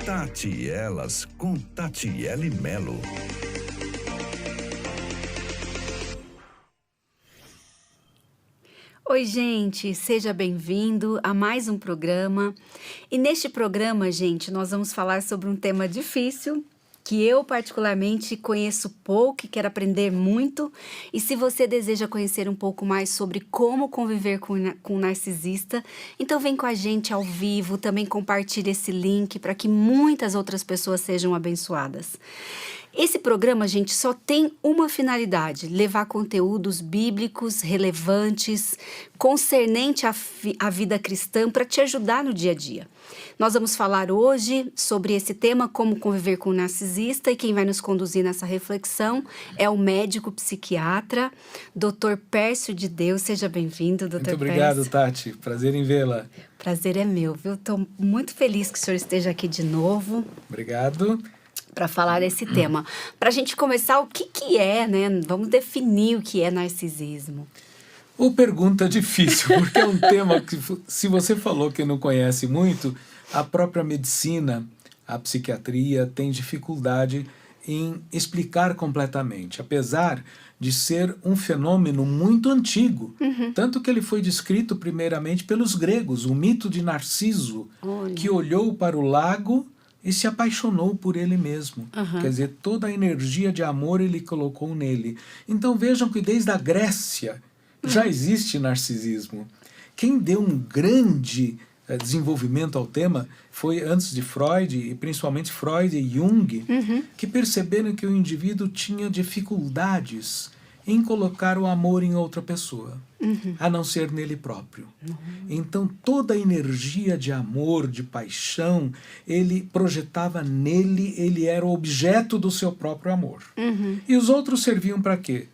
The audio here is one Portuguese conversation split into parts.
Tati e Elas com Tatiele Melo. Oi, gente, seja bem-vindo a mais um programa. E neste programa, gente, nós vamos falar sobre um tema difícil, que eu particularmente conheço pouco e quero aprender muito. E se você deseja conhecer um pouco mais sobre como conviver com um narcisista, então vem com a gente ao vivo, também compartilhe esse link para que muitas outras pessoas sejam abençoadas. Esse programa, gente, só tem uma finalidade: levar conteúdos bíblicos relevantes, concernente à vida cristã, para te ajudar no dia a dia. Nós vamos falar hoje sobre esse tema, como conviver com o narcisista, e quem vai nos conduzir nessa reflexão é o médico psiquiatra, Dr. Pércio de Deus. Seja bem-vindo, Dr. Pércio. Muito obrigado, Tati. Prazer em vê-la. Prazer é meu, viu? Estou muito feliz que o senhor esteja aqui de novo. Obrigado. Para falar desse tema. Para a gente começar, o que é, né? Vamos definir o que é narcisismo. Ou pergunta difícil, porque é um tema que, se você falou que não conhece muito, a própria medicina, a psiquiatria, tem dificuldade em explicar completamente, apesar de ser um fenômeno muito antigo, tanto que ele foi descrito primeiramente pelos gregos, o mito de Narciso, que olhou para o lago e se apaixonou por ele mesmo. Quer dizer, toda a energia de amor ele colocou nele. Então vejam que desde a Grécia já existe narcisismo. Quem deu um grande desenvolvimento ao tema foi antes de Freud, e principalmente Freud e Jung, que perceberam que o indivíduo tinha dificuldades em colocar o amor em outra pessoa, a não ser nele próprio. Então, toda a energia de amor, de paixão, ele projetava nele, ele era o objeto do seu próprio amor. E os outros serviam para quê?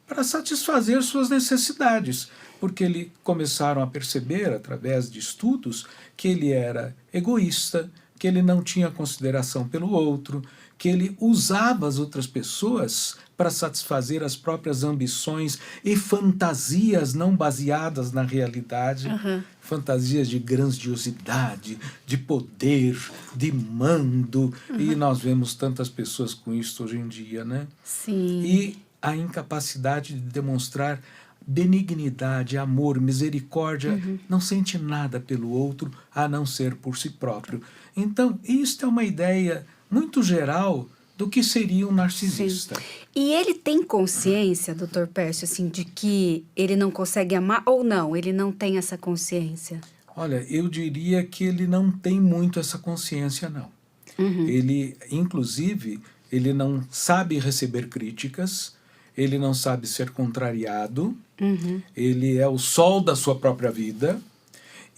Para satisfazer suas necessidades, porque ele começaram a perceber, através de estudos, que ele era egoísta, que ele não tinha consideração pelo outro, que ele usava as outras pessoas para satisfazer as próprias ambições e fantasias não baseadas na realidade, fantasias de grandiosidade, de poder, de mando, e nós vemos tantas pessoas com isso hoje em dia, né? Sim. E a incapacidade de demonstrar benignidade, amor, misericórdia, não sente nada pelo outro a não ser por si próprio. Então, isto é uma ideia muito geral do que seria um narcisista. Sim. E ele tem consciência, Dr. Pércio, assim, de que ele não consegue amar ou não? Ele não tem essa consciência? Olha, eu diria que ele não tem muito essa consciência, não. Ele, inclusive, ele não sabe receber críticas, ele não sabe ser contrariado, ele é o sol da sua própria vida,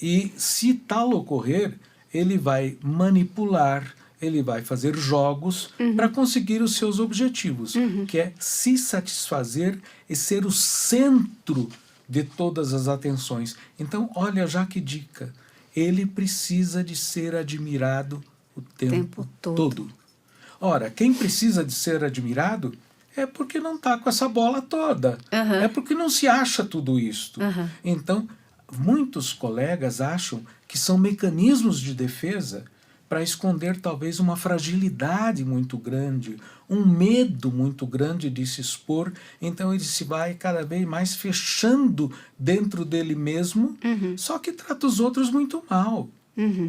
e se tal ocorrer, ele vai manipular, ele vai fazer jogos para conseguir os seus objetivos, que é se satisfazer e ser o centro de todas as atenções. Então, olha já que dica, ele precisa de ser admirado o tempo todo. Ora, quem precisa de ser admirado é porque não está com essa bola toda, é porque não se acha tudo isto. Então, muitos colegas acham que são mecanismos de defesa para esconder talvez uma fragilidade muito grande, um medo muito grande de se expor. Então ele se vai cada vez mais fechando dentro dele mesmo, só que trata os outros muito mal.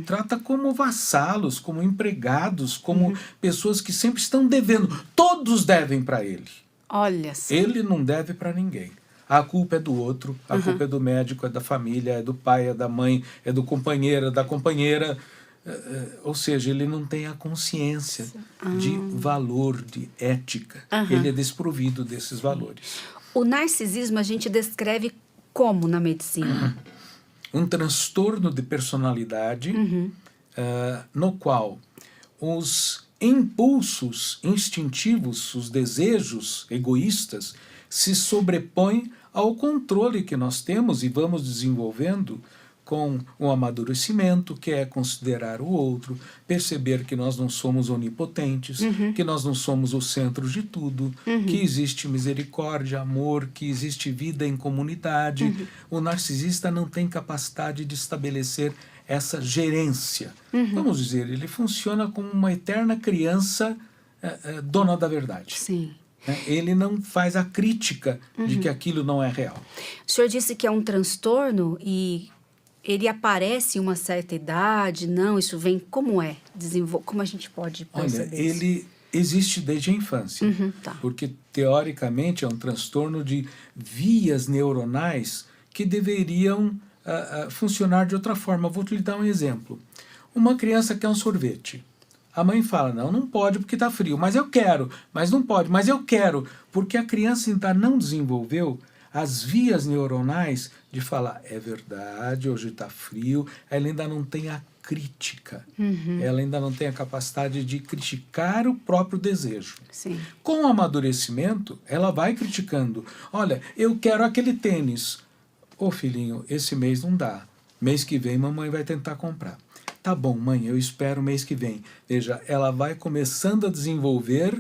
Trata como vassalos, como empregados, como pessoas que sempre estão devendo. Todos devem para ele. Olha só. Ele não deve para ninguém. A culpa é do outro, a culpa é do médico, é da família, é do pai, é da mãe, é do companheiro, é da companheira. Ou seja, ele não tem a consciência de valor, de ética. Ele é desprovido desses valores. O narcisismo a gente descreve como na medicina? Um transtorno de personalidade no qual os impulsos instintivos, os desejos egoístas, se sobrepõem ao controle que nós temos e vamos desenvolvendo com o amadurecimento, que é considerar o outro, perceber que nós não somos onipotentes, que nós não somos o centro de tudo, que existe misericórdia, amor, que existe vida em comunidade. O narcisista não tem capacidade de estabelecer essa gerência. Vamos dizer, ele funciona como uma eterna criança dona da verdade. Sim. Ele não faz a crítica de que aquilo não é real. O senhor disse que é um transtorno e ele aparece em uma certa idade? Não, isso vem... Como é? Como a gente pode perceber isso? Ele existe desde a infância. Tá. Porque, teoricamente, é um transtorno de vias neuronais que deveriam funcionar de outra forma. Vou te dar um exemplo. Uma criança quer um sorvete. A mãe fala, não pode porque está frio, mas eu quero, mas não pode, mas eu quero, porque a criança ainda não desenvolveu as vias neuronais de falar, é verdade, hoje está frio, ela ainda não tem a crítica, ela ainda não tem a capacidade de criticar o próprio desejo. Sim. Com o amadurecimento, ela vai criticando, olha, eu quero aquele tênis, ô filhinho, esse mês não dá, mês que vem mamãe vai tentar comprar. Tá bom, mãe, eu espero o mês que vem. Veja, ela vai começando a desenvolver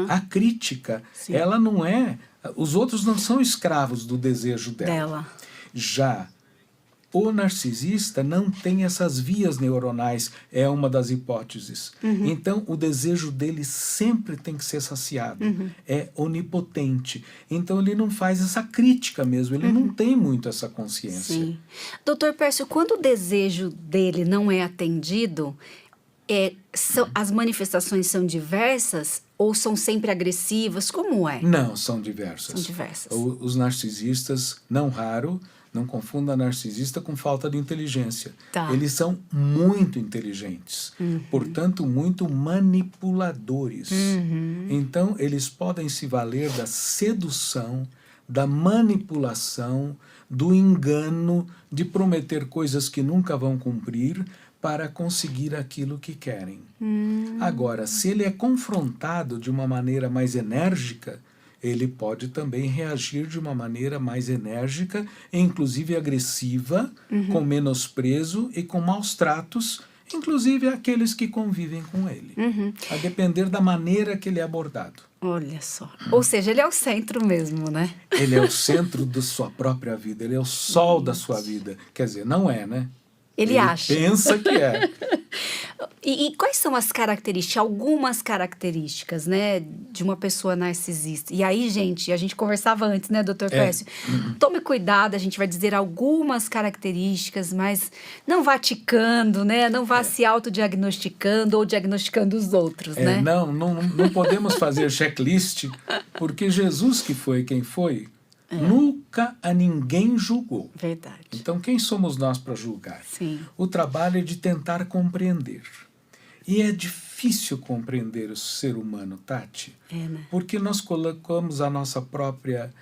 a crítica. Sim. Ela não é... Os outros não são escravos do desejo dela. Já o narcisista não tem essas vias neuronais, é uma das hipóteses. Então, o desejo dele sempre tem que ser saciado. É onipotente. Então, ele não faz essa crítica mesmo, ele não tem muito essa consciência. Sim. Doutor Pércio, quando o desejo dele não é atendido, as manifestações são diversas ou são sempre agressivas? Como é? Não, são diversas. São diversas. Os narcisistas, não raro, não confunda narcisista com falta de inteligência. Tá. Eles são muito inteligentes, portanto, muito manipuladores. Então, eles podem se valer da sedução, da manipulação, do engano, de prometer coisas que nunca vão cumprir para conseguir aquilo que querem. Agora, se ele é confrontado de uma maneira mais enérgica, ele pode também reagir de uma maneira mais enérgica, inclusive agressiva, com menosprezo e com maus tratos, inclusive aqueles que convivem com ele, a depender da maneira que ele é abordado. Olha só. Ou seja, ele é o centro mesmo, né? Ele é o centro da sua própria vida, ele é o sol da sua vida. Quer dizer, não é, né? Ele acha. Pensa que é. E quais são as características, algumas características, né, de uma pessoa narcisista? E aí, gente, a gente conversava antes, né, doutor Pércio? Tome cuidado, a gente vai dizer algumas características, mas não vá ticando, né? Não vá se autodiagnosticando ou diagnosticando os outros, né? Não podemos fazer checklist, porque Jesus, que foi quem foi, nunca a ninguém julgou. Verdade. Então, quem somos nós para julgar? Sim. O trabalho é de tentar compreender. E é difícil compreender o ser humano, Tati, Né? porque nós colocamos a nossa própria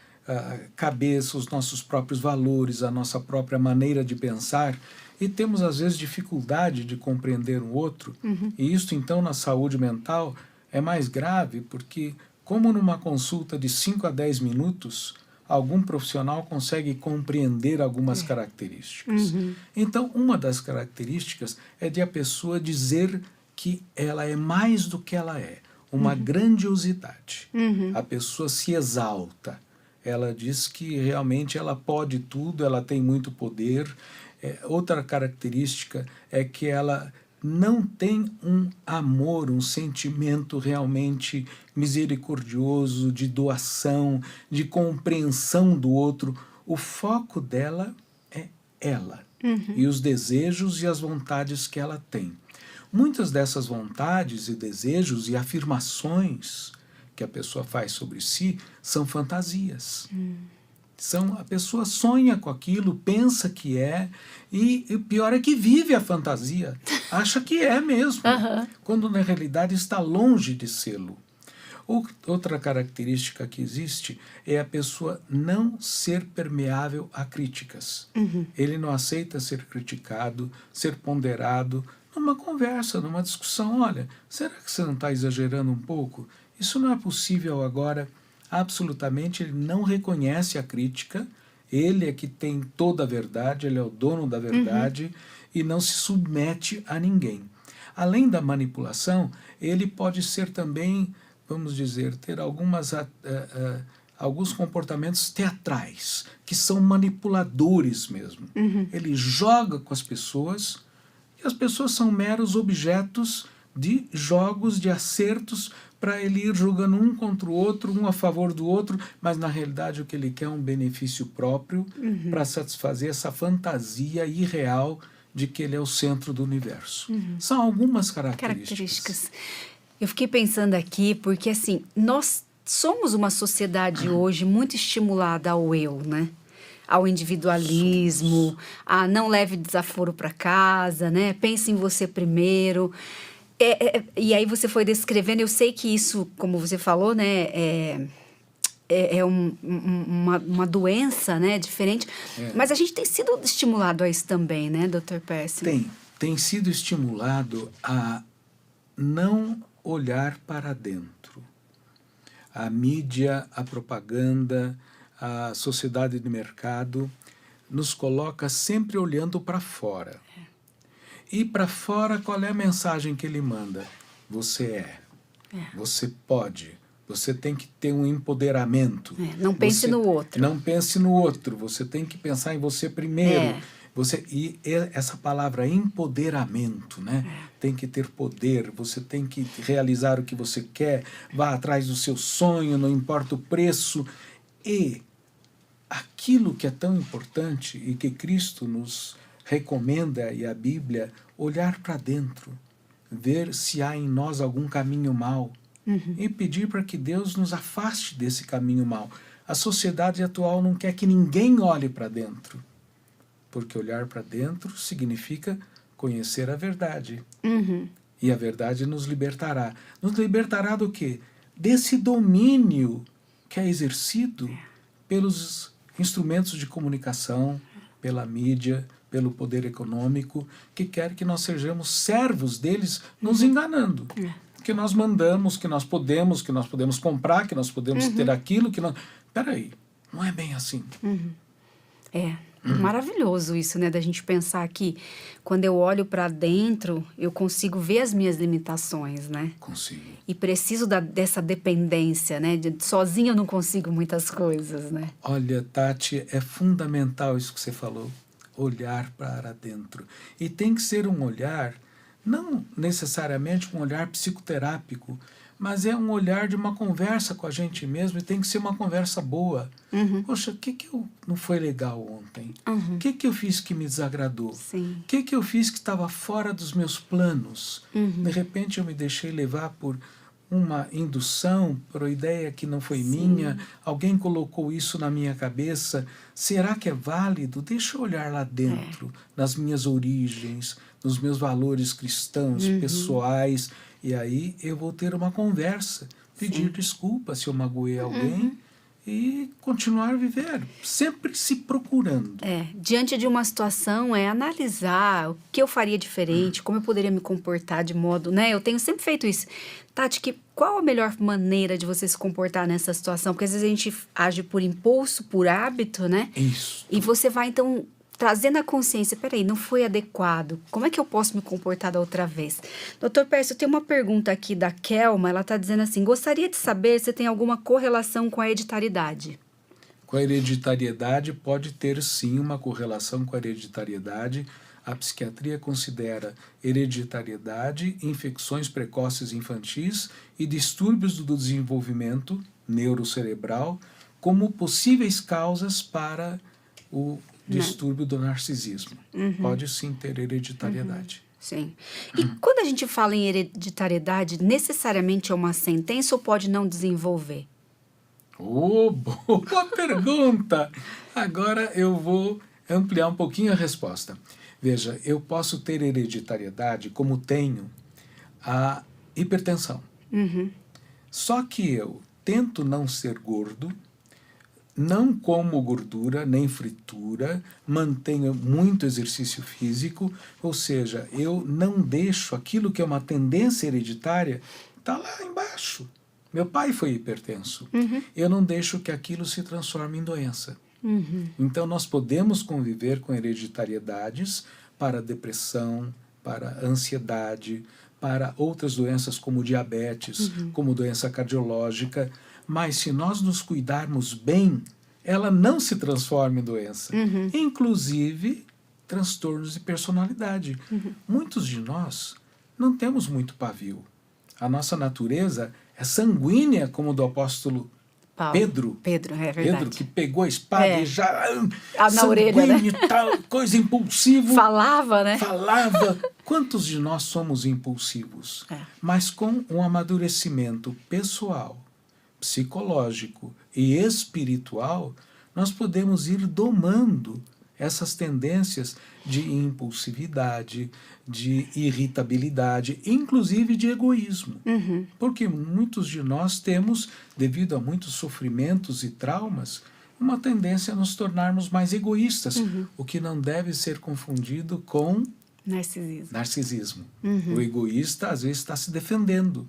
cabeça, os nossos próprios valores, a nossa própria maneira de pensar, e temos, às vezes, dificuldade de compreender o outro. E isso, então, na saúde mental, é mais grave, porque, como numa consulta de 5 a 10 minutos, algum profissional consegue compreender algumas características. Então, uma das características é de a pessoa dizer que ela é mais do que ela é, uma grandiosidade. A pessoa se exalta, ela diz que realmente ela pode tudo, ela tem muito poder. Outra característica é que ela não tem um amor, um sentimento realmente misericordioso, de doação, de compreensão do outro. O foco dela é ela, e os desejos e as vontades que ela tem. Muitas dessas vontades e desejos e afirmações que a pessoa faz sobre si são fantasias. A pessoa sonha com aquilo, pensa que é, e o pior é que vive a fantasia, acha que é mesmo, quando na realidade está longe de sê-lo. Outra característica que existe é a pessoa não ser permeável a críticas. Ele não aceita ser criticado, ser ponderado, numa conversa, numa discussão. Olha, será que você não está exagerando um pouco? Isso não é possível agora. Absolutamente, ele não reconhece a crítica, ele é que tem toda a verdade, ele é o dono da verdade e não se submete a ninguém. Além da manipulação, ele pode ser também, vamos dizer, ter alguns comportamentos teatrais, que são manipuladores mesmo. Ele joga com as pessoas E as pessoas são meros objetos de jogos, de acertos, para ele ir jogando um contra o outro, um a favor do outro, mas na realidade o que ele quer é um benefício próprio para satisfazer essa fantasia irreal de que ele é o centro do universo. São algumas características. Eu fiquei pensando aqui porque, assim, nós somos uma sociedade hoje muito estimulada ao eu, né? Ao individualismo, a não leve desaforo para casa, né? Pense em você primeiro. E aí você foi descrevendo, eu sei que isso, como você falou, né, uma doença, né, diferente, mas a gente tem sido estimulado a isso também, né, Dr. Persson? Tem sido estimulado a não olhar para dentro. A mídia, a propaganda, a sociedade de mercado nos coloca sempre olhando para fora. E para fora, qual é a mensagem que ele manda? Você você pode, você tem que ter um empoderamento. Não pense no outro. Não pense no outro, você tem que pensar em você primeiro. E essa palavra empoderamento, né? Tem que ter poder, você tem que realizar o que você quer, vá atrás do seu sonho, não importa o preço. E aquilo que é tão importante e que Cristo nos recomenda, e a Bíblia, olhar para dentro, ver se há em nós algum caminho mau e pedir para que Deus nos afaste desse caminho mau. A sociedade atual não quer que ninguém olhe para dentro, porque olhar para dentro significa conhecer a verdade. E a verdade nos libertará. Nos libertará do quê? Desse domínio que é exercido pelos instrumentos de comunicação, pela mídia, pelo poder econômico, que quer que nós sejamos servos deles, nos enganando. Que nós mandamos, que nós podemos comprar, que nós podemos ter aquilo, que nós... Peraí, não é bem assim. Maravilhoso isso, né, da gente pensar que quando eu olho para dentro, eu consigo ver as minhas limitações, né? Consigo. E preciso dessa dependência, né? Sozinha eu não consigo muitas coisas, né? Olha, Tati, é fundamental isso que você falou. Olhar para dentro. E tem que ser um olhar, não necessariamente um olhar psicoterápico, mas é um olhar de uma conversa com a gente mesmo, e tem que ser uma conversa boa. Poxa, o que não foi legal ontem? O que eu fiz que me desagradou? Sim. O que eu fiz que estava fora dos meus planos? De repente eu me deixei levar por uma indução, por uma ideia que não foi minha, alguém colocou isso na minha cabeça. Será que é válido? Deixa eu olhar lá dentro, nas minhas origens, nos meus valores cristãos, pessoais, e aí eu vou ter uma conversa, pedir desculpa se eu magoei alguém e continuar a viver, sempre se procurando. Diante de uma situação, analisar o que eu faria diferente, como eu poderia me comportar de modo, né? Eu tenho sempre feito isso. Tati, qual a melhor maneira de você se comportar nessa situação? Porque às vezes a gente age por impulso, por hábito, né? Isso. E você vai, então, trazendo a consciência, peraí, não foi adequado. Como é que eu posso me comportar da outra vez? Doutor Persson, eu tenho uma pergunta aqui da Kelma, ela está dizendo assim, gostaria de saber se tem alguma correlação com a hereditariedade. Com a hereditariedade, pode ter sim uma correlação com a hereditariedade. A psiquiatria considera hereditariedade, infecções precoces infantis e distúrbios do desenvolvimento neurocerebral como possíveis causas para o distúrbio do narcisismo. Pode sim ter hereditariedade. Sim. E quando a gente fala em hereditariedade, necessariamente é uma sentença ou pode não desenvolver? Boa pergunta! Agora eu vou ampliar um pouquinho a resposta. Veja, eu posso ter hereditariedade como tenho a hipertensão. Só que eu tento não ser gordo, não como gordura, nem fritura, mantenho muito exercício físico, ou seja, eu não deixo aquilo que é uma tendência hereditária, está lá embaixo. Meu pai foi hipertenso. Eu não deixo que aquilo se transforme em doença. Então, nós podemos conviver com hereditariedades para depressão, para ansiedade, para outras doenças como diabetes, como doença cardiológica, mas se nós nos cuidarmos bem, ela não se transforma em doença. Inclusive, transtornos de personalidade. Muitos de nós não temos muito pavio. A nossa natureza é sanguínea, como do apóstolo Pedro, é verdade. Pedro, que pegou a espada e já... na orelha, né? Tal, coisa impulsiva. Falava, né? Falava. Quantos de nós somos impulsivos? Mas com um amadurecimento pessoal, psicológico e espiritual, nós podemos ir domando essas tendências de impulsividade, de irritabilidade, inclusive de egoísmo. Porque muitos de nós temos, devido a muitos sofrimentos e traumas, uma tendência a nos tornarmos mais egoístas, o que não deve ser confundido com narcisismo. O egoísta, às vezes, está se defendendo.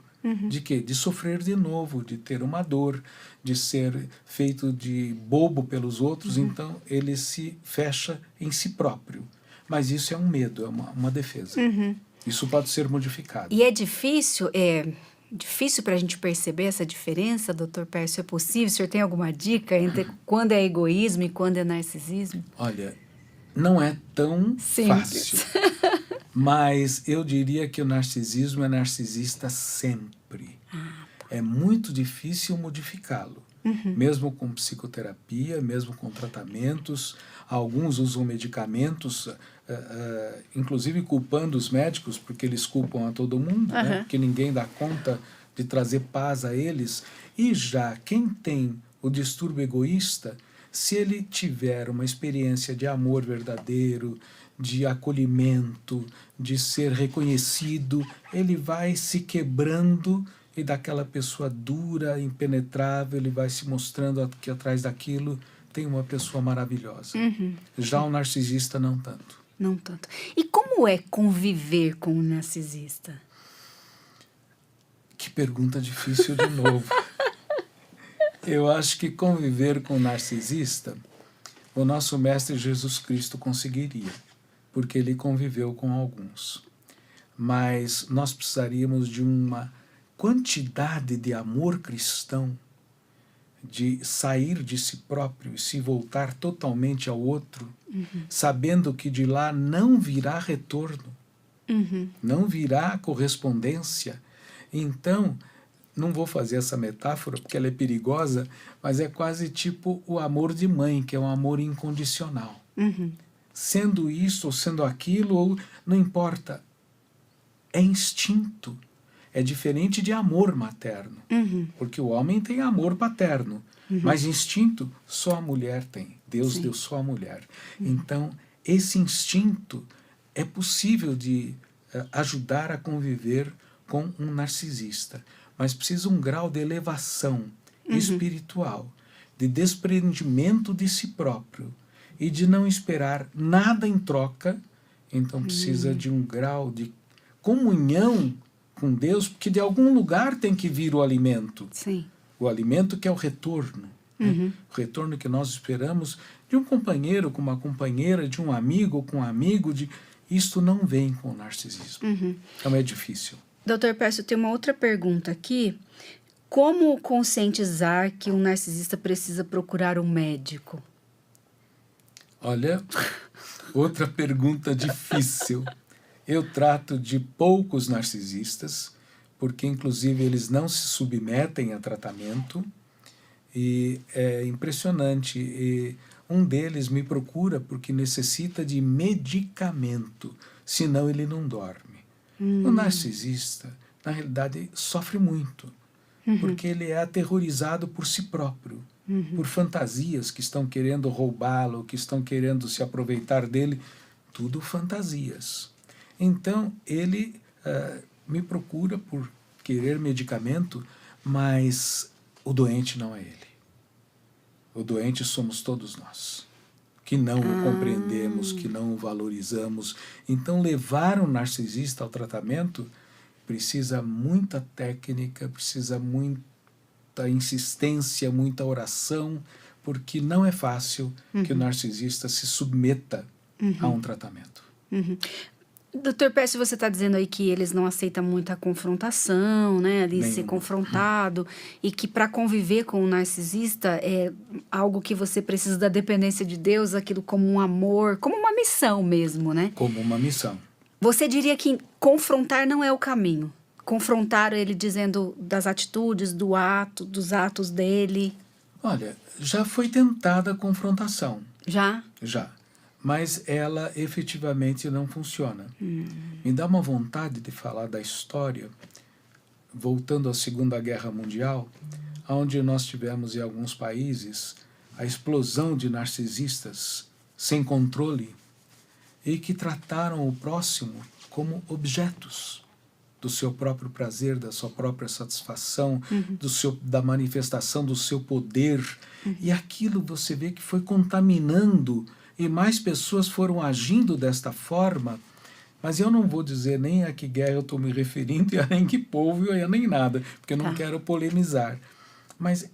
De quê? De sofrer de novo, de ter uma dor, de ser feito de bobo pelos outros, então ele se fecha em si próprio. Mas isso é um medo, é uma defesa. Isso pode ser modificado. E é difícil para a gente perceber essa diferença, doutor Pércio? É possível? O senhor tem alguma dica entre quando é egoísmo e quando é narcisismo? Olha, não é tão fácil. Mas eu diria que o narcisismo é narcisista sempre. É muito difícil modificá-lo. Mesmo com psicoterapia, mesmo com tratamentos. Alguns usam medicamentos, inclusive culpando os médicos, porque eles culpam a todo mundo, né? Porque ninguém dá conta de trazer paz a eles. E já quem tem o distúrbio egoísta, se ele tiver uma experiência de amor verdadeiro, de acolhimento, de ser reconhecido, ele vai se quebrando e daquela pessoa dura, impenetrável, ele vai se mostrando que atrás daquilo tem uma pessoa maravilhosa. Já o narcisista não tanto. Não tanto. E como é conviver com um narcisista? Que pergunta difícil de novo. Eu acho que conviver com um narcisista, o nosso mestre Jesus Cristo conseguiria, porque ele conviveu com alguns. Mas nós precisaríamos de uma quantidade de amor cristão, de sair de si próprio e se voltar totalmente ao outro, sabendo que de lá não virá retorno, não virá correspondência. Então, não vou fazer essa metáfora porque ela é perigosa, mas é quase tipo o amor de mãe, que é um amor incondicional. Sendo isso ou sendo aquilo, ou não importa. É instinto. É diferente de amor materno. Porque o homem tem amor paterno, mas instinto só a mulher tem. Deus deu só a mulher. Então, esse instinto é possível de ajudar a conviver com um narcisista. Mas precisa um grau de elevação espiritual, de desprendimento de si próprio e de não esperar nada em troca. Então precisa de um grau de comunhão com Deus, porque de algum lugar tem que vir o alimento. O alimento que é o retorno. Né? O retorno que nós esperamos de um companheiro com uma companheira, de um amigo com um amigo. Isto não vem com o narcisismo. Então é difícil. Doutor Pércio, tem uma outra pergunta aqui. Como conscientizar que um narcisista precisa procurar um médico? Olha, outra pergunta difícil. Eu trato de poucos narcisistas, porque inclusive eles não se submetem a tratamento, e é impressionante. E um deles me procura porque necessita de medicamento, senão ele não dorme. O narcisista, na realidade, sofre muito, porque ele é aterrorizado por si próprio, por fantasias que estão querendo roubá-lo, que estão querendo se aproveitar dele, tudo fantasias. Então, ele me procura por querer medicamento, mas o doente não é ele. O doente somos todos nós, que não o compreendemos, que não o valorizamos. Então, levar um narcisista ao tratamento precisa muita técnica, precisa muita insistência, muita oração, porque não é fácil que o narcisista se submeta a um tratamento. Doutor Pércio, você está dizendo aí que eles não aceitam muita confrontação, né? Ali ser Nenhuma. confrontado, e que para conviver com o narcisista é algo que você precisa da dependência de Deus, aquilo como um amor, como uma missão mesmo, né? Como uma missão. Você diria que confrontar não é o caminho? Confrontar ele dizendo das atitudes, dos atos dele? Olha, já foi tentada a confrontação. Já? Já. Mas ela efetivamente não funciona. Me dá uma vontade de falar da história, voltando à Segunda Guerra Mundial, onde nós tivemos em alguns países a explosão de narcisistas sem controle e que trataram o próximo como objetos do seu próprio prazer, da sua própria satisfação, da manifestação do seu poder. E aquilo você vê que foi contaminando, e mais pessoas foram agindo desta forma, mas eu não vou dizer nem a que guerra eu estou me referindo, e a nem que povo, e a nem nada, porque eu não quero polemizar. Mas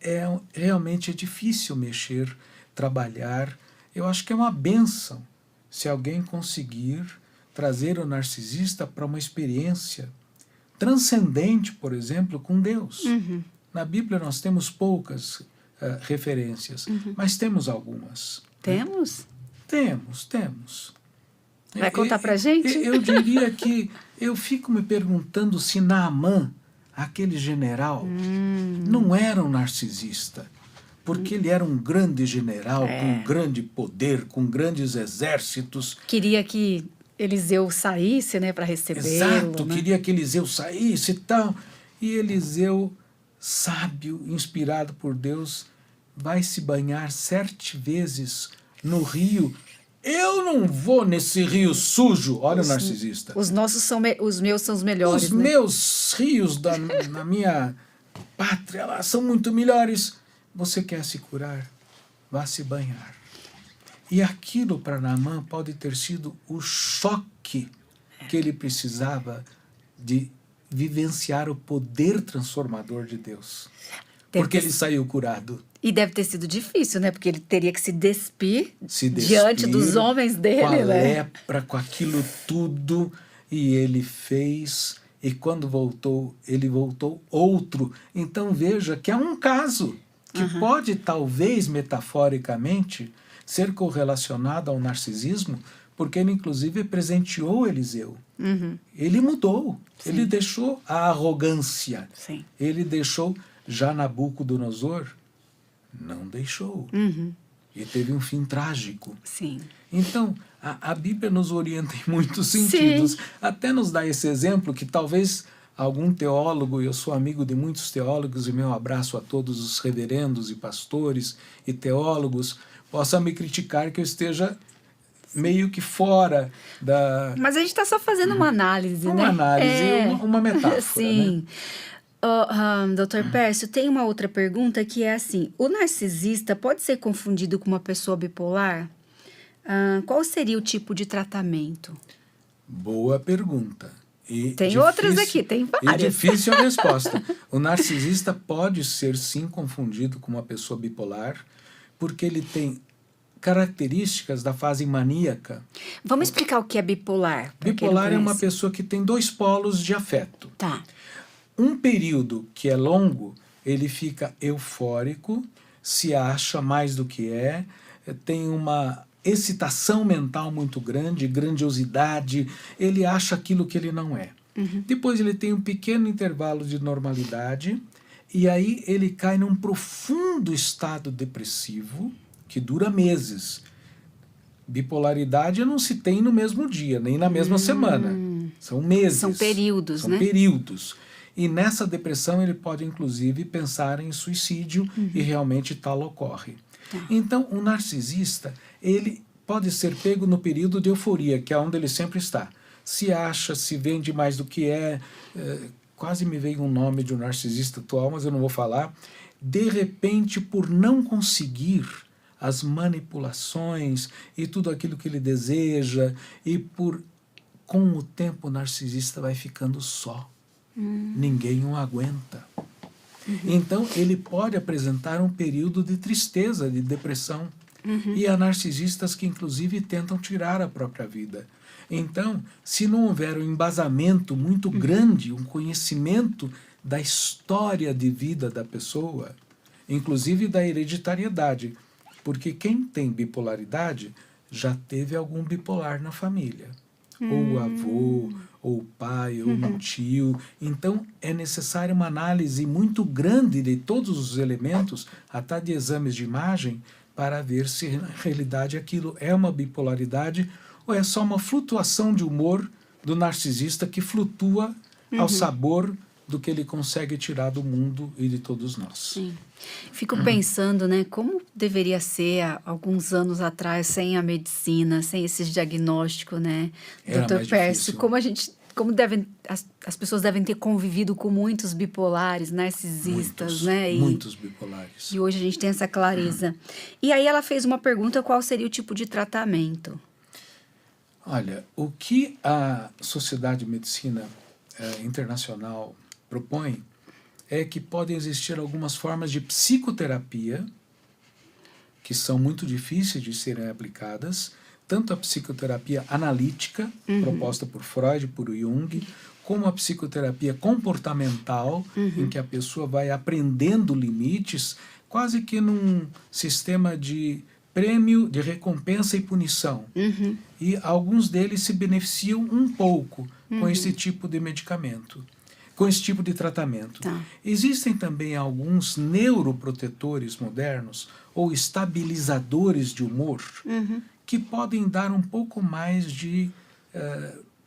realmente é difícil mexer, trabalhar. Eu acho que é uma bênção se alguém conseguir trazer o narcisista para uma experiência transcendente, por exemplo, com Deus. Na Bíblia nós temos poucas referências, mas temos algumas. Temos? Temos. Vai contar pra gente? Eu diria que eu fico me perguntando se Naamã, aquele general, não era um narcisista, porque ele era um grande general, com um grande poder, com grandes exércitos. Queria que Eliseu saísse, né, para recebê-lo. Exato, né? queria que Eliseu saísse e tal. E Eliseu, sábio, inspirado por Deus, vai se banhar 7 vezes no rio. Eu não vou nesse rio sujo. Olha o narcisista. Os nossos são os meus são os melhores, Os né? meus rios na minha pátria lá são muito melhores. Você quer se curar? Vá se banhar. E aquilo para Naamã pode ter sido o choque que ele precisava de vivenciar o poder transformador de Deus. Porque ele saiu curado. E deve ter sido difícil, né? Porque ele teria que se despir Diante diante dos homens dele, com a né? lepra, com aquilo tudo, e ele fez, e quando voltou, ele voltou outro. Então veja que é um caso que pode, talvez, metaforicamente, ser correlacionado ao narcisismo, porque ele, inclusive, presenteou Eliseu. Ele mudou, ele deixou a arrogância, ele deixou. Já Nabucodonosor não deixou. E teve um fim trágico. Sim. Então, a Bíblia nos orienta em muitos sentidos. Até nos dá esse exemplo que talvez algum teólogo, eu sou amigo de muitos teólogos, e meu abraço a todos os reverendos e pastores e teólogos, possa me criticar que eu esteja meio que fora da... Mas a gente está só fazendo uma análise, né? Uma análise, uma metáfora, Sim. né? Dr. Pércio, tem uma outra pergunta que é assim: o narcisista pode ser confundido com uma pessoa bipolar? Qual seria o tipo de tratamento? Boa pergunta. E tem outras aqui, tem várias. E difícil a resposta. O narcisista pode ser, sim, confundido com uma pessoa bipolar, porque ele tem características da fase maníaca. Vamos explicar o que é bipolar. Bipolar é uma pessoa que tem 2 polos de afeto. Tá. Um período que é longo, ele fica eufórico, se acha mais do que tem uma excitação mental muito grande, grandiosidade, ele acha aquilo que ele não é. Depois ele tem um pequeno intervalo de normalidade, e aí ele cai num profundo estado depressivo, que dura meses. Bipolaridade não se tem no mesmo dia, nem na mesma semana. São meses. São períodos, né? São períodos. E nessa depressão ele pode, inclusive, pensar em suicídio e realmente tal ocorre. Então, o narcisista, ele pode ser pego no período de euforia, que é onde ele sempre está. Se acha, se vende mais do que quase me veio um nome de um narcisista atual, mas eu não vou falar. De repente, por não conseguir as manipulações e tudo aquilo que ele deseja, e com o tempo o narcisista vai ficando só. Ninguém o aguenta. Então, ele pode apresentar um período de tristeza, de depressão. E há narcisistas que, inclusive, tentam tirar a própria vida. Então, se não houver um embasamento muito grande, um conhecimento da história de vida da pessoa, inclusive da hereditariedade, porque quem tem bipolaridade já teve algum bipolar na família, ou o avô, ou o pai, ou um tio. Então, é necessária uma análise muito grande de todos os elementos, até de exames de imagem, para ver se na realidade aquilo é uma bipolaridade ou é só uma flutuação de humor do narcisista que flutua ao sabor do que ele consegue tirar do mundo e de todos nós. Sim. Fico pensando, né, como deveria ser há alguns anos atrás, sem a medicina, sem esses diagnósticos, né? Era Dr. mais Pércio, difícil. como as pessoas devem ter convivido com muitos bipolares, narcisistas, né? Muitos bipolares. E hoje a gente tem essa clareza. E aí ela fez uma pergunta, qual seria o tipo de tratamento? Olha, o que a Sociedade de Medicina Internacional propõe é que podem existir algumas formas de psicoterapia que são muito difíceis de serem aplicadas, tanto a psicoterapia analítica, proposta por Freud, por Jung, como a psicoterapia comportamental, em que a pessoa vai aprendendo limites, quase que num sistema de prêmio, de recompensa e punição. E alguns deles se beneficiam um pouco com esse tipo de medicamento, com esse tipo de tratamento. Tá. Existem também alguns neuroprotetores modernos ou estabilizadores de humor que podem dar um pouco mais de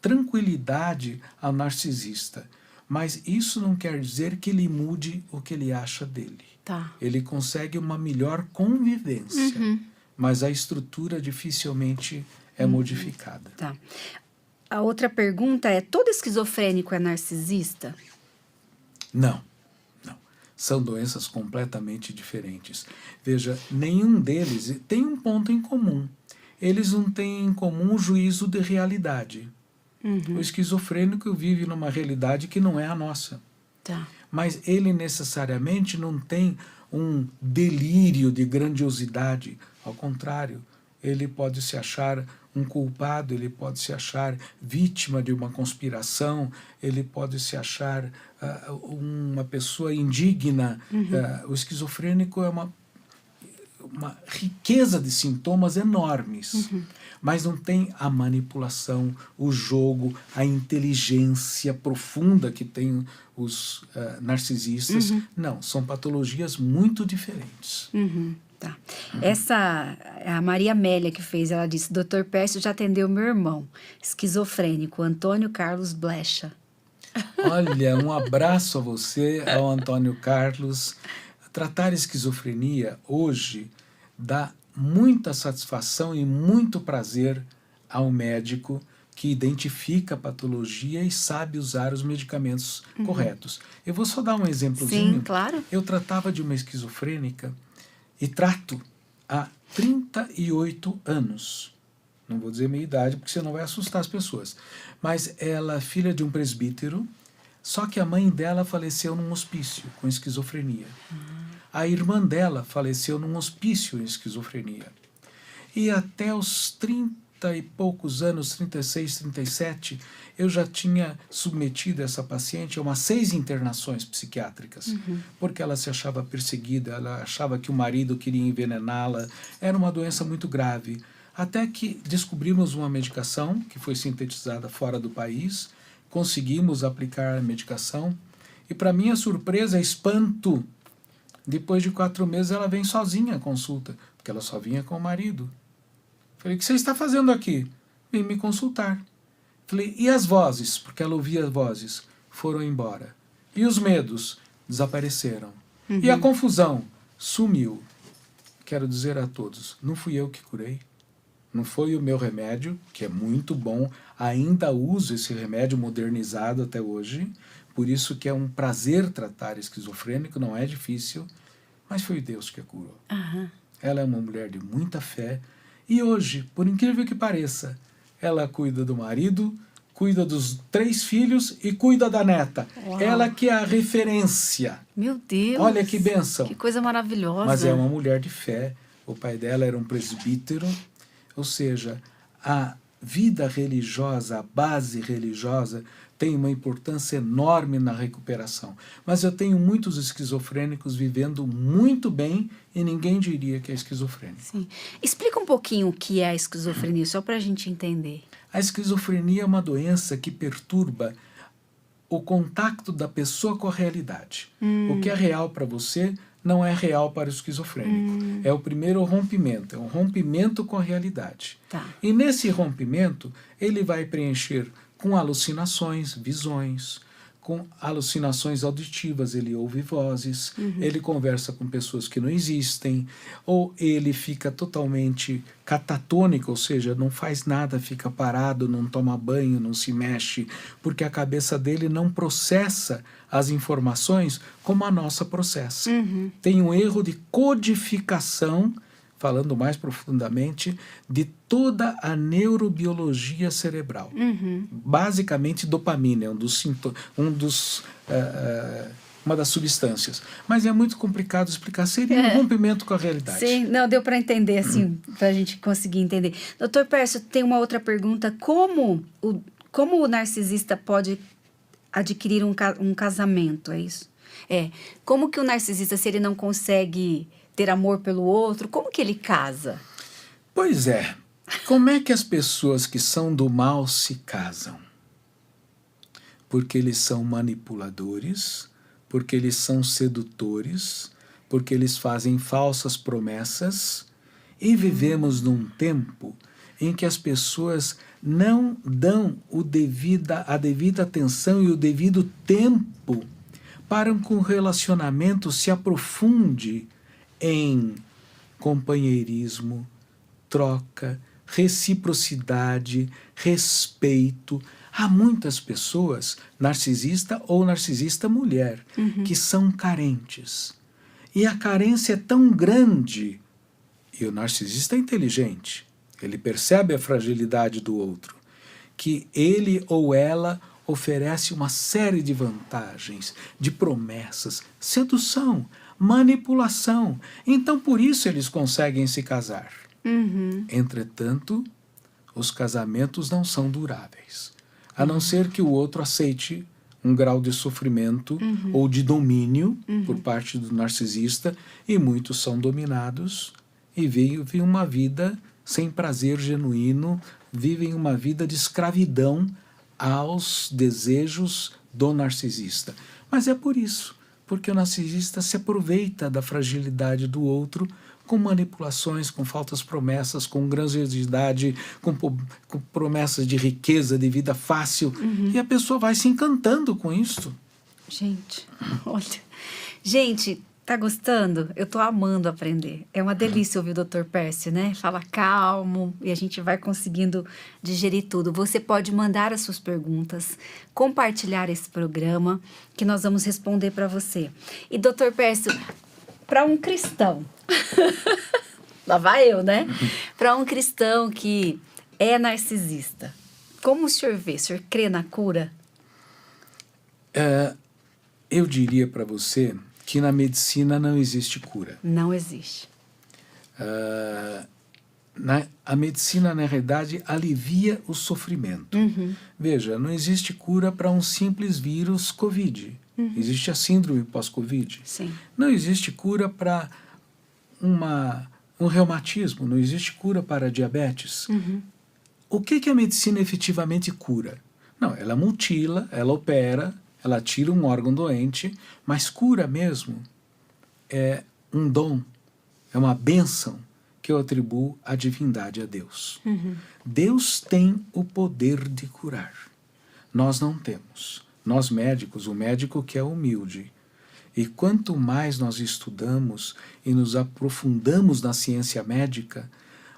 tranquilidade ao narcisista. Mas isso não quer dizer que ele mude o que ele acha dele. Tá. Ele consegue uma melhor convivência, mas a estrutura dificilmente é modificada. Tá. A outra pergunta é, todo esquizofrênico é narcisista? Não, não. São doenças completamente diferentes. Veja, nenhum deles tem um ponto em comum. Eles não têm em comum o juízo de realidade. O esquizofrênico vive numa realidade que não é a nossa. Tá. Mas ele necessariamente não tem um delírio de grandiosidade. Ao contrário, ele pode se achar um culpado, ele pode se achar vítima de uma conspiração, ele pode se achar uma pessoa indigna. O esquizofrênico é uma riqueza de sintomas enormes, mas não tem a manipulação, o jogo, a inteligência profunda que tem os narcisistas. Não, são patologias muito diferentes. Tá. Essa, a Maria Amélia que fez, ela disse, Dr. Pércio já atendeu meu irmão, esquizofrênico, Antônio Carlos Blecha. Olha, um abraço a você, ao Antônio Carlos. Tratar esquizofrenia hoje dá muita satisfação e muito prazer ao médico que identifica a patologia e sabe usar os medicamentos corretos. Eu vou só dar um exemplozinho. Sim, claro. Eu tratava de uma esquizofrênica e trato há 38 anos. Não vou dizer minha idade, porque senão vai assustar as pessoas. Mas ela é filha de um presbítero, só que a mãe dela faleceu num hospício com esquizofrenia. A irmã dela faleceu num hospício em esquizofrenia. E até os 30 e poucos anos, 36, 37, eu já tinha submetido essa paciente a umas 6 internações psiquiátricas, porque ela se achava perseguida, ela achava que o marido queria envenená-la, era uma doença muito grave. Até que descobrimos uma medicação que foi sintetizada fora do país, conseguimos aplicar a medicação, e para minha surpresa, espanto, depois de 4 meses ela vem sozinha à consulta, porque ela só vinha com o marido. Falei, o que você está fazendo aqui? Vim me consultar. Falei, e as vozes? Porque ela ouvia as vozes. Foram embora. E os medos? Desapareceram. E a confusão? Sumiu. Quero dizer a todos, não fui eu que curei. Não foi o meu remédio, que é muito bom. Ainda uso esse remédio modernizado até hoje. Por isso que é um prazer tratar esquizofrênico, não é difícil. Mas foi Deus que a curou. Ela é uma mulher de muita fé. E hoje, por incrível que pareça, ela cuida do marido, cuida dos 3 filhos e cuida da neta. Uau. Ela que é a referência. Meu Deus! Olha que bênção. Que coisa maravilhosa. Mas é uma mulher de fé. O pai dela era um presbítero. Ou seja, a vida religiosa, a base religiosa, tem uma importância enorme na recuperação. Mas eu tenho muitos esquizofrênicos vivendo muito bem e ninguém diria que é esquizofrênico. Sim. Explica um pouquinho o que é a esquizofrenia, só para a gente entender. A esquizofrenia é uma doença que perturba o contato da pessoa com a realidade. O que é real para você não é real para o esquizofrênico. É o primeiro rompimento, é um rompimento com a realidade. Tá. E nesse rompimento, ele vai preencher com alucinações, visões, com alucinações auditivas, ele ouve vozes, ele conversa com pessoas que não existem, ou ele fica totalmente catatônico, ou seja, não faz nada, fica parado, não toma banho, não se mexe, porque a cabeça dele não processa as informações como a nossa processa. Tem um erro de codificação, falando mais profundamente, de toda a neurobiologia cerebral. Basicamente, dopamina é uma das substâncias. Mas é muito complicado explicar. Seria um rompimento com a realidade. Sim, não, deu para entender, assim, para a gente conseguir entender. Doutor Pércio, tem uma outra pergunta. Como o narcisista pode adquirir um casamento, é isso? Como que o narcisista, se ele não consegue ter amor pelo outro, como que ele casa? Pois é. Como é que as pessoas que são do mal se casam? Porque eles são manipuladores, porque eles são sedutores, porque eles fazem falsas promessas, e vivemos num tempo em que as pessoas não dão a devida atenção e o devido tempo para que o relacionamento se aprofunde em companheirismo, troca, reciprocidade, respeito. Há muitas pessoas, narcisista ou narcisista mulher, que são carentes. E a carência é tão grande, e o narcisista é inteligente, ele percebe a fragilidade do outro, que ele ou ela oferece uma série de vantagens, de promessas, sedução, manipulação. Então, por isso eles conseguem se casar. Entretanto, os casamentos não são duráveis. A não ser que o outro aceite um grau de sofrimento ou de domínio por parte do narcisista, e muitos são dominados e vivem uma vida sem prazer genuíno, vivem uma vida de escravidão aos desejos do narcisista. Mas é por isso, porque o narcisista se aproveita da fragilidade do outro com manipulações, com falsas promessas, com grandiosidade, com promessas de riqueza, de vida fácil, e a pessoa vai se encantando com isso. Gente, olha. Gente, tá gostando? Eu tô amando aprender. É uma delícia ouvir o Dr. Pércio, né? Fala calmo e a gente vai conseguindo digerir tudo. Você pode mandar as suas perguntas, compartilhar esse programa, que nós vamos responder para você. E, Dr. Pércio, para um cristão, lá vai eu, né? Para um cristão que é narcisista, como o senhor vê? O senhor crê na cura? Eu diria para você que na medicina não existe cura. Não existe. A medicina, na realidade, alivia o sofrimento. Veja, não existe cura para um simples vírus Covid. Existe a síndrome pós-Covid. Sim. Não existe cura para um reumatismo, não existe cura para diabetes. O que a medicina efetivamente cura? Não, ela mutila, ela opera, ela tira um órgão doente, mas cura mesmo é um dom, é uma bênção que eu atribuo à divindade, a Deus. Deus tem o poder de curar. Nós não temos. Nós médicos, o médico que é humilde. E quanto mais nós estudamos e nos aprofundamos na ciência médica,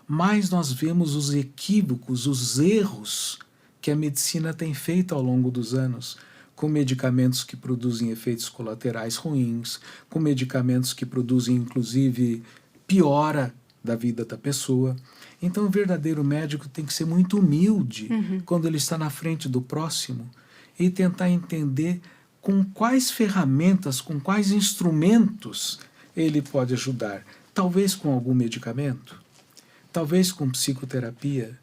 mais nós vemos os equívocos, os erros que a medicina tem feito ao longo dos anos, com medicamentos que produzem efeitos colaterais ruins, com medicamentos que produzem, inclusive, piora da vida da pessoa. Então, o verdadeiro médico tem que ser muito humilde quando ele está na frente do próximo e tentar entender com quais ferramentas, com quais instrumentos ele pode ajudar. Talvez com algum medicamento, talvez com psicoterapia,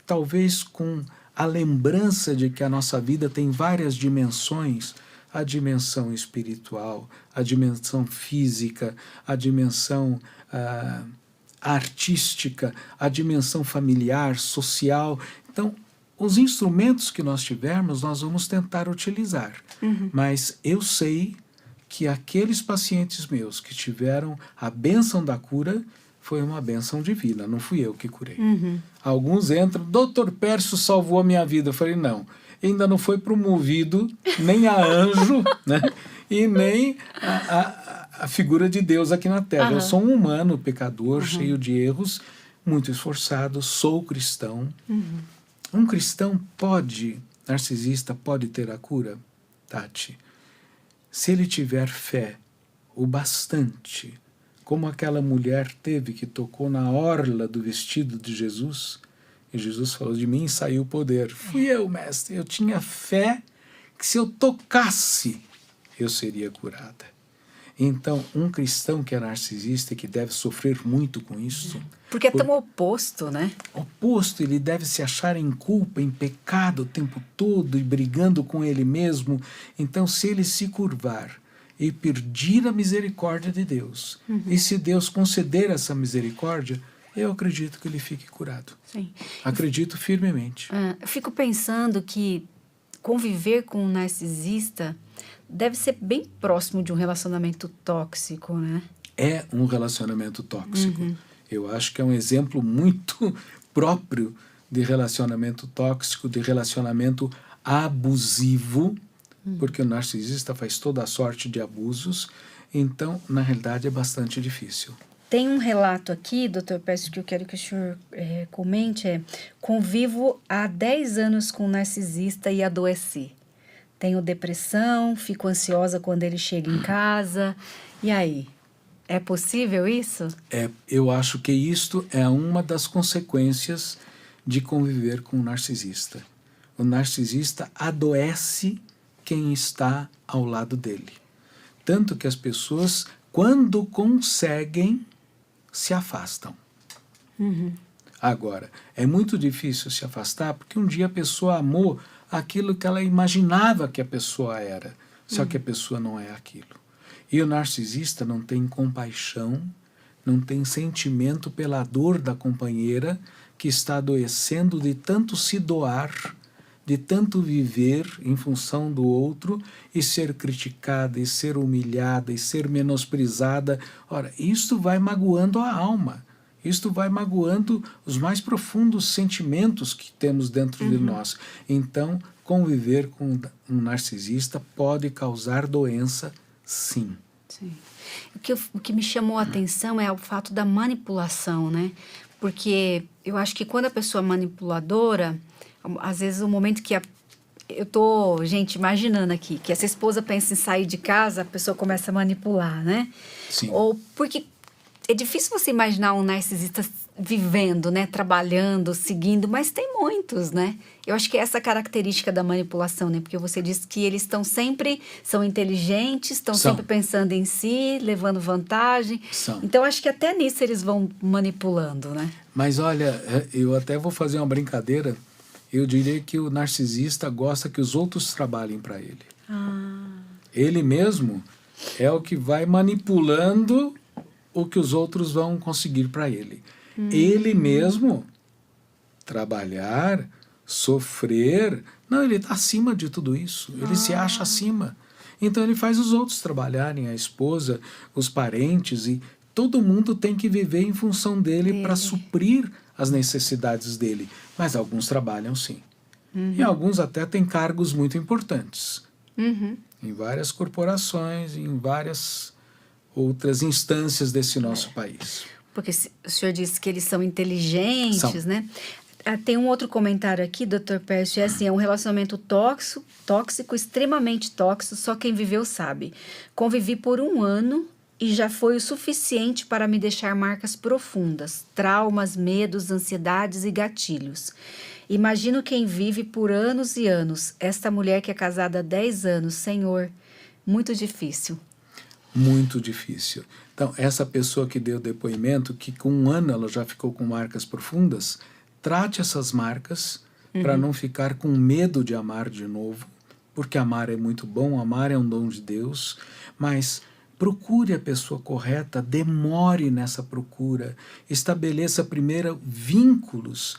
talvez com a lembrança de que a nossa vida tem várias dimensões, a dimensão espiritual, a dimensão física, a dimensão artística, a dimensão familiar, social. Então, os instrumentos que nós tivermos, nós vamos tentar utilizar. Mas eu sei que aqueles pacientes meus que tiveram a bênção da cura foi uma bênção divina, não fui eu que curei. Alguns entram, Dr. Pércio salvou a minha vida. Eu falei, não, ainda não foi promovido nem a anjo, né? E nem a figura de Deus aqui na Terra. Eu sou um humano, pecador, cheio de erros, muito esforçado, sou cristão. Um cristão narcisista, pode ter a cura, Tati, se ele tiver fé o bastante, como aquela mulher teve que tocou na orla do vestido de Jesus, e Jesus falou, de mim saiu o poder. Fui eu, mestre, eu tinha fé que se eu tocasse, eu seria curada. Então, um cristão que é narcisista e que deve sofrer muito com isso... Porque é tão oposto, né? Oposto, ele deve se achar em culpa, em pecado o tempo todo e brigando com ele mesmo. Então, se ele se curvar e pedir a misericórdia de Deus, e se Deus conceder essa misericórdia, eu acredito que ele fique curado. Sim. Acredito firmemente. Eu fico pensando que conviver com um narcisista deve ser bem próximo de um relacionamento tóxico, né? É um relacionamento tóxico. Eu acho que é um exemplo muito próprio de relacionamento tóxico, de relacionamento abusivo, porque o narcisista faz toda a sorte de abusos, então, na realidade, é bastante difícil. Tem um relato aqui, doutor Pércio, que eu quero que o senhor comente, convivo há 10 anos com um narcisista e adoeci. Tenho depressão, fico ansiosa quando ele chega em casa. E aí? É possível isso? Eu acho que isto é uma das consequências de conviver com um narcisista. O narcisista adoece quem está ao lado dele. Tanto que as pessoas, quando conseguem, se afastam. Agora, é muito difícil se afastar porque um dia a pessoa amou aquilo que ela imaginava que a pessoa era, só que a pessoa não é aquilo. E o narcisista não tem compaixão, não tem sentimento pela dor da companheira que está adoecendo de tanto se doar, de tanto viver em função do outro e ser criticada, e ser humilhada, e ser menosprezada. Ora, isto vai magoando a alma, isto vai magoando os mais profundos sentimentos que temos dentro de nós. Então, conviver com um narcisista pode causar doença, sim. Sim. O que me chamou a atenção é o fato da manipulação, né? Porque eu acho que quando a pessoa é manipuladora, às vezes o momento que eu tô, gente, imaginando aqui, que essa esposa pensa em sair de casa, a pessoa começa a manipular, né? Sim. Ou porque é difícil você imaginar um narcisista vivendo, né? Trabalhando, seguindo, mas tem muitos, né? Eu acho que é essa característica da manipulação, né? Porque você disse que eles são inteligentes, estão sempre pensando em si, levando vantagem. Então, acho que até nisso eles vão manipulando, né? Mas olha, eu até vou fazer uma brincadeira. Eu diria que o narcisista gosta que os outros trabalhem para ele. Ele mesmo é o que vai manipulando o que os outros vão conseguir para ele. Ele mesmo trabalhar, sofrer, não, ele está acima de tudo isso. Ele se acha acima. Então ele faz os outros trabalharem, a esposa, os parentes, e todo mundo tem que viver em função dele para suprir as necessidades dele. Mas alguns trabalham sim. E alguns até têm cargos muito importantes. Em várias corporações, em várias outras instâncias desse nosso país. Porque o senhor disse que eles são inteligentes, né? Tem um outro comentário aqui, doutor Pércio, é assim, é um relacionamento tóxico, extremamente tóxico, só quem viveu sabe. Convivi por 1 ano e já foi o suficiente para me deixar marcas profundas, traumas, medos, ansiedades e gatilhos. Imagino quem vive por anos e anos. Esta mulher que é casada há 10 anos, Senhor, muito difícil. Muito difícil. Então, essa pessoa que deu depoimento, que com 1 ano ela já ficou com marcas profundas, trate essas marcas para não ficar com medo de amar de novo, porque amar é muito bom, amar é um dom de Deus, mas procure a pessoa correta, demore nessa procura, estabeleça primeiro vínculos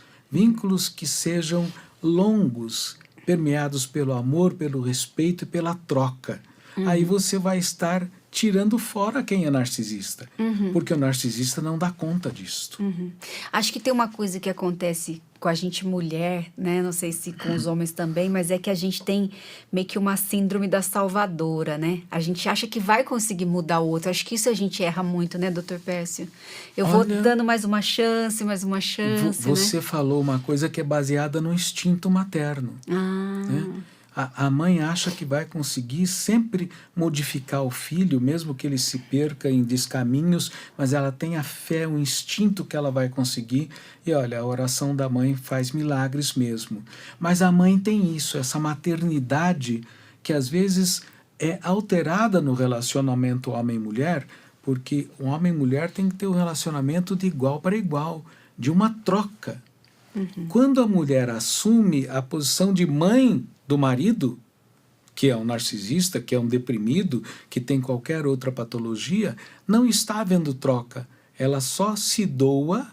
que sejam longos, permeados pelo amor, pelo respeito e pela troca. Aí você vai estar tirando fora quem é narcisista, porque o narcisista não dá conta disso. Acho que tem uma coisa que acontece com a gente mulher, né? Não sei se com os homens também, mas é que a gente tem meio que uma síndrome da salvadora, né? A gente acha que vai conseguir mudar o outro. Acho que isso a gente erra muito, né, doutor Pércio? Eu vou dando mais uma chance, Você falou uma coisa que é baseada no instinto materno. Né? A mãe acha que vai conseguir sempre modificar o filho, mesmo que ele se perca em descaminhos, mas ela tem a fé, o instinto que ela vai conseguir. E olha, a oração da mãe faz milagres mesmo. Mas a mãe tem isso, essa maternidade que às vezes é alterada no relacionamento homem-mulher, porque o homem e mulher tem que ter um relacionamento de igual para igual, de uma troca. Quando a mulher assume a posição de mãe do marido, que é um narcisista, que é um deprimido, que tem qualquer outra patologia, não está havendo troca. Ela só se doa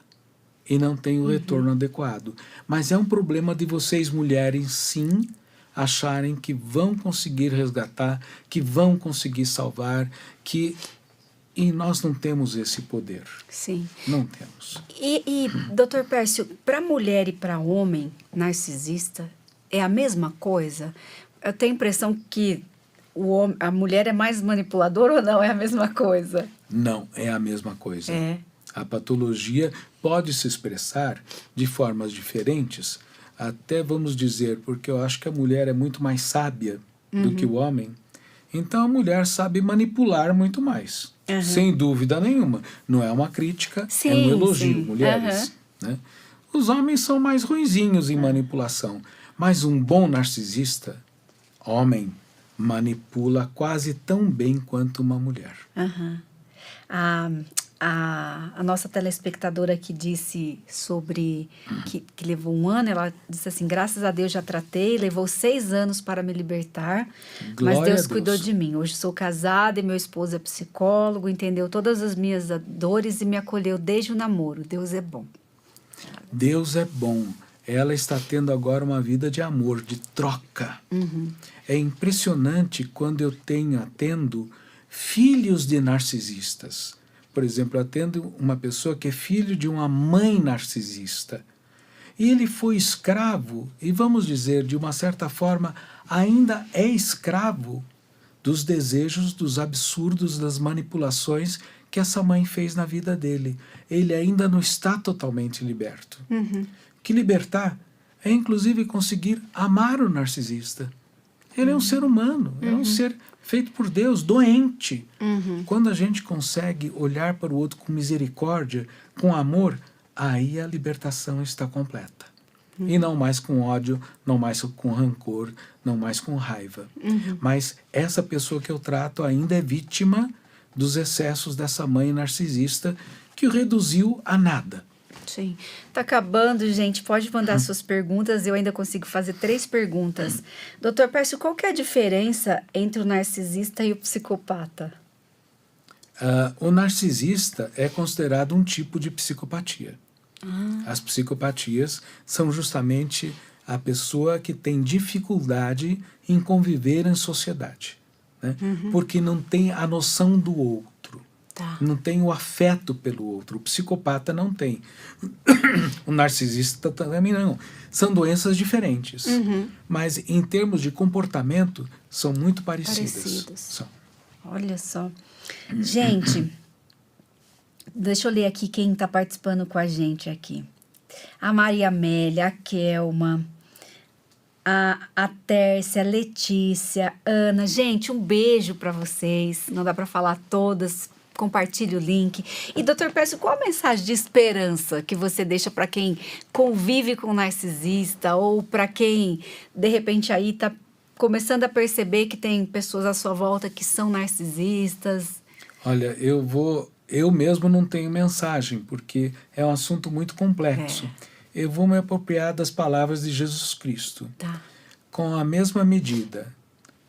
e não tem o retorno adequado. Mas é um problema de vocês, mulheres, sim, acharem que vão conseguir resgatar, que vão conseguir salvar, e nós não temos esse poder. Sim. Não temos. E doutor Pércio, para mulher e para homem narcisista, é a mesma coisa? Eu tenho a impressão que a mulher é mais manipuladora ou não é a mesma coisa? Não, é a mesma coisa. É. A patologia pode se expressar de formas diferentes, até vamos dizer, porque eu acho que a mulher é muito mais sábia do que o homem. Então a mulher sabe manipular muito mais, sem dúvida nenhuma. Não é uma crítica, é um elogio, mulheres. Né? Os homens são mais ruinzinhos em manipulação, mas um bom narcisista, homem, manipula quase tão bem quanto uma mulher. A nossa telespectadora que disse sobre que levou 1 ano, ela disse assim, graças a Deus já tratei, levou 6 anos para me libertar, Glória mas a Deus cuidou de mim. Hoje sou casada e meu esposo é psicólogo, entendeu todas as minhas dores e me acolheu desde o namoro. Deus é bom. Deus é bom. Ela está tendo agora uma vida de amor, de troca. É impressionante quando eu atendo filhos de narcisistas. Por exemplo, eu atendo uma pessoa que é filho de uma mãe narcisista. E ele foi escravo, e vamos dizer, de uma certa forma, ainda é escravo dos desejos, dos absurdos, das manipulações que essa mãe fez na vida dele. Ele ainda não está totalmente liberto. Que libertar é, inclusive, conseguir amar o narcisista. Ele é um ser humano, é um ser feito por Deus, doente. Quando a gente consegue olhar para o outro com misericórdia, com amor, aí a libertação está completa. E não mais com ódio, não mais com rancor, não mais com raiva. Mas essa pessoa que eu trato ainda é vítima dos excessos dessa mãe narcisista que o reduziu a nada. Sim. Tá acabando, gente. Pode mandar suas perguntas. Eu ainda consigo fazer 3 perguntas. Doutor Pércio, qual que é a diferença entre o narcisista e o psicopata? O narcisista é considerado um tipo de psicopatia. As psicopatias são justamente a pessoa que tem dificuldade em conviver em sociedade, né? Porque não tem a noção do outro. Não tem o afeto pelo outro. O psicopata não tem. O narcisista também não. São doenças diferentes. Mas, em termos de comportamento, são muito parecidas. São. Olha só. Gente, deixa eu ler aqui quem está participando com a gente aqui. A Maria Amélia, a Kelma, a Tércia, a Letícia, a Ana. Gente, um beijo para vocês. Não dá para falar todas. Compartilhe o link. E, doutor Pércio, qual a mensagem de esperança que você deixa para quem convive com narcisista ou para quem, de repente, aí está começando a perceber que tem pessoas à sua volta que são narcisistas? Olha, eu mesmo não tenho mensagem, porque é um assunto muito complexo. eu vou me apropriar das palavras de Jesus Cristo. Tá. Com a mesma medida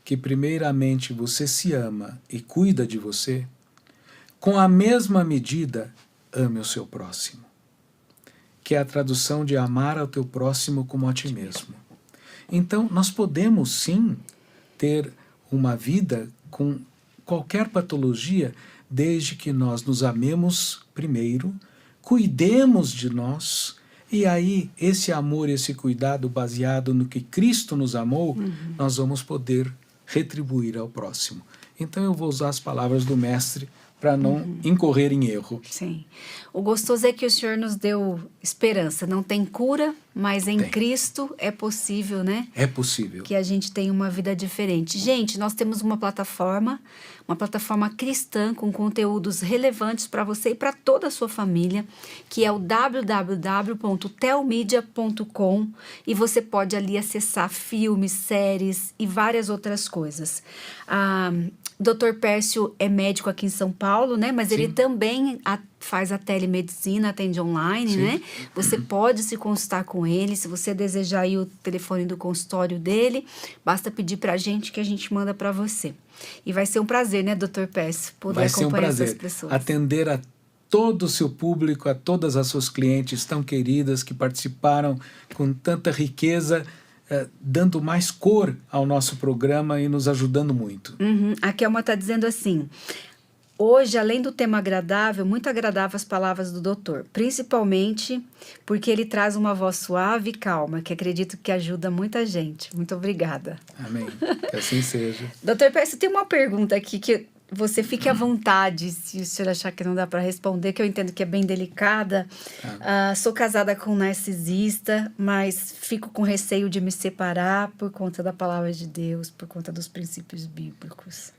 que primeiramente você se ama e cuida de você, com a mesma medida ame o seu próximo. Que é a tradução de amar ao teu próximo como a ti mesmo. Então, nós podemos sim ter uma vida com qualquer patologia, desde que nós nos amemos primeiro, cuidemos de nós, e aí esse amor, esse cuidado baseado no que Cristo nos amou, nós vamos poder retribuir ao próximo. Então eu vou usar as palavras do Mestre para não incorrer em erro. Sim. O gostoso é que o Senhor nos deu esperança. Não tem cura, mas em Cristo é possível, né? É possível. Que a gente tenha uma vida diferente. Gente, nós temos uma plataforma cristã com conteúdos relevantes para você e para toda a sua família, que é o www.telmedia.com, e você pode ali acessar filmes, séries e várias outras coisas. Dr. Pércio é médico aqui em São Paulo, né? Mas ele também faz a telemedicina, atende online, né? Você pode se consultar com ele. Se você desejar aí o telefone do consultório dele, basta pedir pra gente que a gente manda para você. E vai ser um prazer, né, Dr. Pércio, poder acompanhar essas pessoas. Atender a todo o seu público, a todas as suas clientes tão queridas que participaram com tanta riqueza, dando mais cor ao nosso programa e nos ajudando muito. A Kelma está dizendo assim: hoje, além do tema agradável, muito agradável as palavras do doutor, principalmente porque ele traz uma voz suave e calma, que acredito que ajuda muita gente. Muito obrigada. Amém. Que assim seja. Doutor Pércio, tem uma pergunta aqui que você fique à vontade, se o senhor achar que não dá para responder, que eu entendo que é bem delicada. Sou casada com um narcisista, mas fico com receio de me separar por conta da palavra de Deus, por conta dos princípios bíblicos.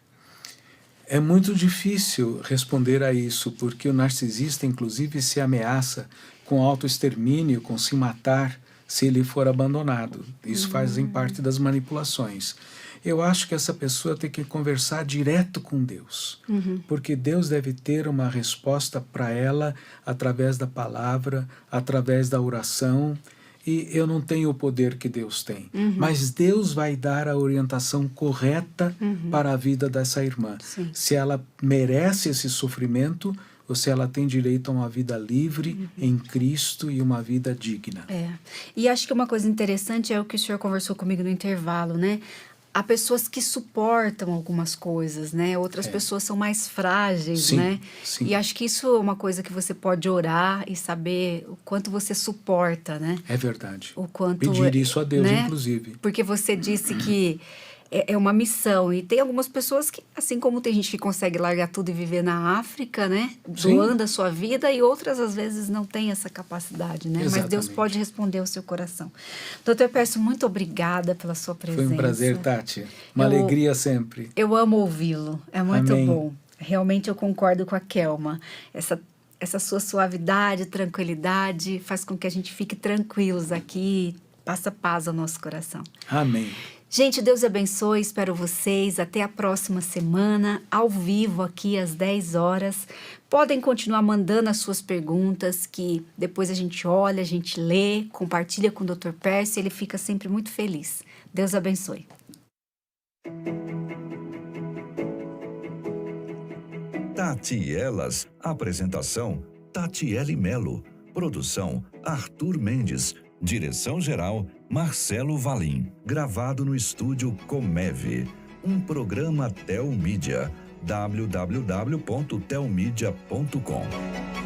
É muito difícil responder a isso, porque o narcisista, inclusive, se ameaça com autoextermínio, com se matar, se ele for abandonado. Isso faz parte das manipulações. Eu acho que essa pessoa tem que conversar direto com Deus, porque Deus deve ter uma resposta para ela através da palavra, através da oração, e eu não tenho o poder que Deus tem, mas Deus vai dar a orientação correta para a vida dessa irmã. Sim. Se ela merece esse sofrimento ou se ela tem direito a uma vida livre em Cristo e uma vida digna. E acho que uma coisa interessante é o que o senhor conversou comigo no intervalo, né? Há pessoas que suportam algumas coisas, né? Outras pessoas são mais frágeis, né? Sim. E acho que isso é uma coisa que você pode orar e saber o quanto você suporta, né? É verdade. O quanto, pedir isso a Deus, né? inclusive. Porque você disse que é uma missão. E tem algumas pessoas que, assim como tem gente que consegue largar tudo e viver na África, né? Doando a sua vida, e outras, às vezes, não têm essa capacidade, né? Exatamente. Mas Deus pode responder ao seu coração. Doutor Pércio, muito obrigada pela sua presença. Foi um prazer, Tati. Uma alegria sempre. Eu amo ouvi-lo. É muito Amém. bom. Realmente eu concordo com a Kelma. Essa sua suavidade, tranquilidade, faz com que a gente fique tranquilos aqui, passa paz ao nosso coração. Amém. Gente, Deus abençoe, espero vocês. Até a próxima semana, ao vivo aqui às 10 horas. Podem continuar mandando as suas perguntas, que depois a gente olha, a gente lê, compartilha com o Dr. Pércio, ele fica sempre muito feliz. Deus abençoe. Tati e Elas. Apresentação: Tatiele Melo. Produção: Arthur Mendes. Direção-geral: Marcelo Valim. Gravado no estúdio Comev. Um programa Telmídia. www.telmedia.com